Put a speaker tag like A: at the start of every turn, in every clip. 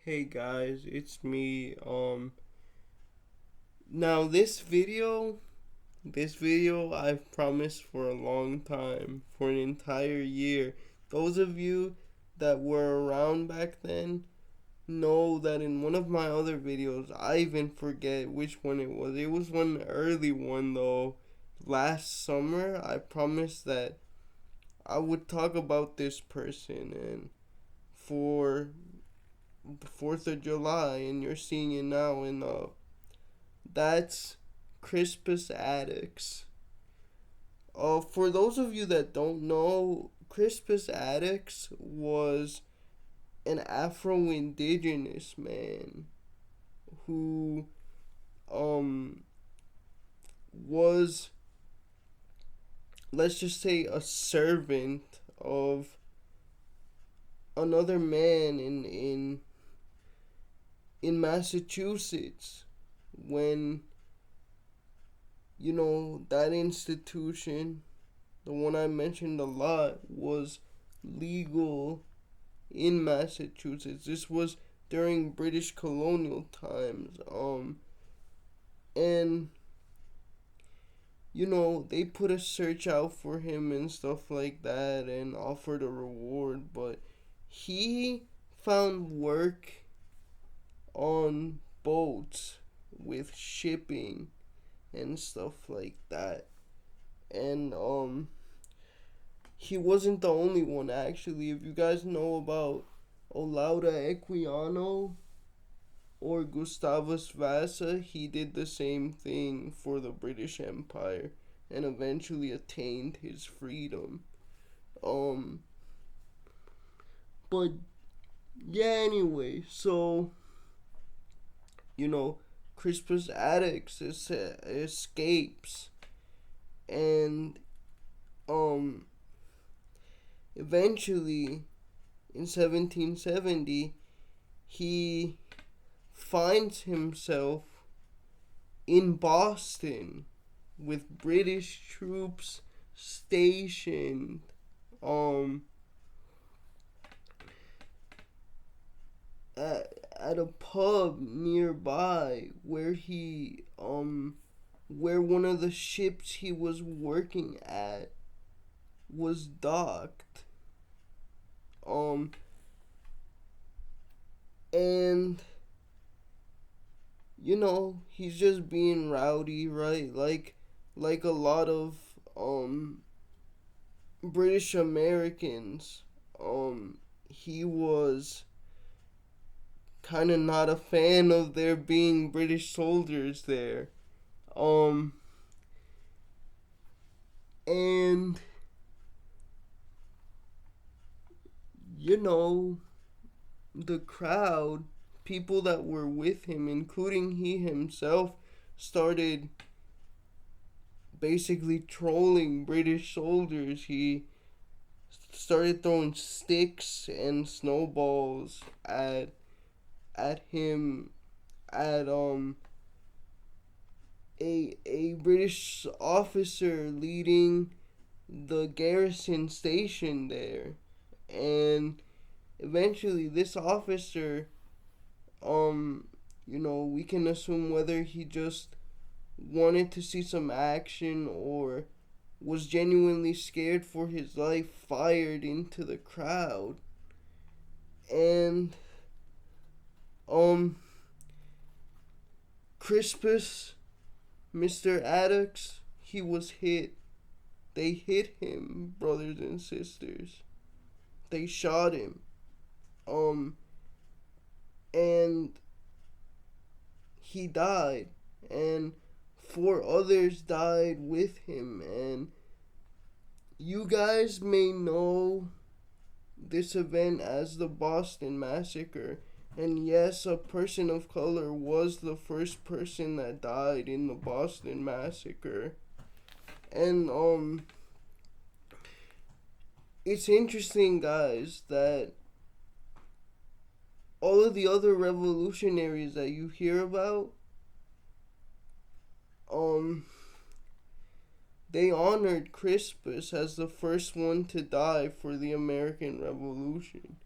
A: Hey guys, it's me. Now this video I've promised for a long time, for an entire year. Those of you that were around back then know that in one of my other videos, I even forget which one it was. It was one early one though. Last summer, I promised that I would talk about this person, and for the 4th of July, and you're seeing it now. And that's Crispus Attucks. For those of you that don't know, Crispus Attucks was an Afro-Indigenous man who um was, let's just say, a servant of another man in Massachusetts when, that institution, the one I mentioned a lot, was legal in Massachusetts. This was during British colonial times. And they put a search out for him and stuff like that and offered a reward, but he found work on boats with shipping and stuff like that. And he wasn't the only one, actually. If you guys know about Olaudah Equiano or Gustavus Vassa, he did the same thing for the British Empire and eventually attained his freedom. Um but yeah, anyway, so Crispus Attucks escapes, and um eventually in 1770 he finds himself in Boston with British troops stationed um at a pub nearby where one of the ships he was working at was docked. um and he's just being rowdy, right? Like a lot of um British Americans. He was kind of not a fan of there being British soldiers there. Um, and the crowd, people that were with him, including he himself, started basically trolling British soldiers. He started throwing sticks and snowballs at him, at a British officer leading the garrison station there. And eventually this officer, we can assume whether he just wanted to see some action or was genuinely scared for his life, fired into the crowd. And um Crispus, Mr. Attucks, he was hit. They hit him, brothers and sisters. They shot him. Um and he died, and four others died with him. And you guys may know this event as the Boston Massacre. And yes, a person of color was the first person that died in the Boston Massacre. And it's interesting, guys, that all of the other revolutionaries that you hear about, they honored Crispus as the first one to die for the American Revolution.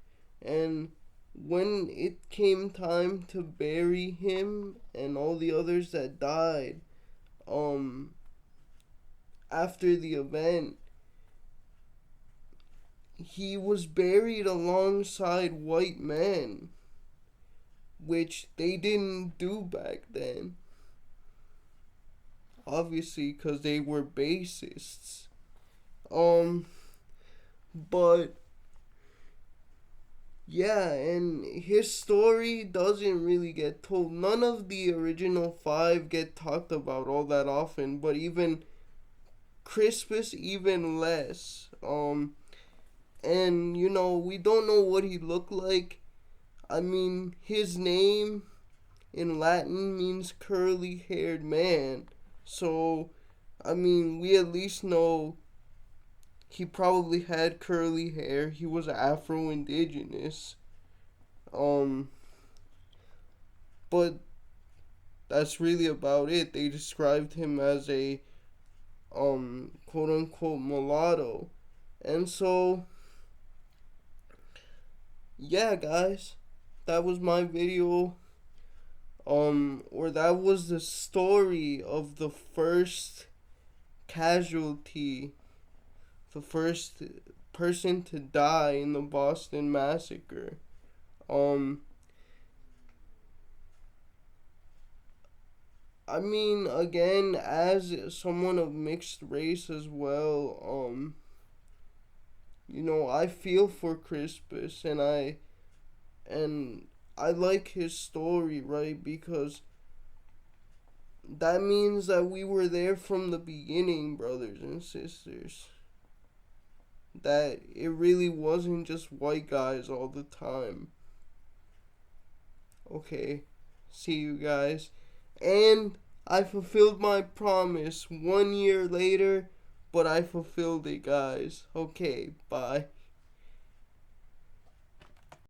A: And when it came time to bury him and all the others that died, after the event, he was buried alongside white men, which they didn't do back then. Obviously, because they were bassists. But yeah, and his story doesn't really get told. None of the original five get talked about all that often, but even Crispus, even less. And we don't know what he looked like. I mean, his name in Latin means curly haired man. So, I mean, we at least know he probably had curly hair. He was Afro-Indigenous. But that's really about it. They described him as a, quote unquote mulatto. And so, yeah, guys, that was my video. Or that was the story of the first casualty, the first person to die in the Boston Massacre. I mean, again, as someone of mixed race as well, I feel for Crispus, and I like his story, right? Because that means that we were there from the beginning, brothers and sisters. That it really wasn't just white guys all the time. Okay, see you guys. And I fulfilled my promise 1 year later, but I fulfilled it, guys. Okay, bye.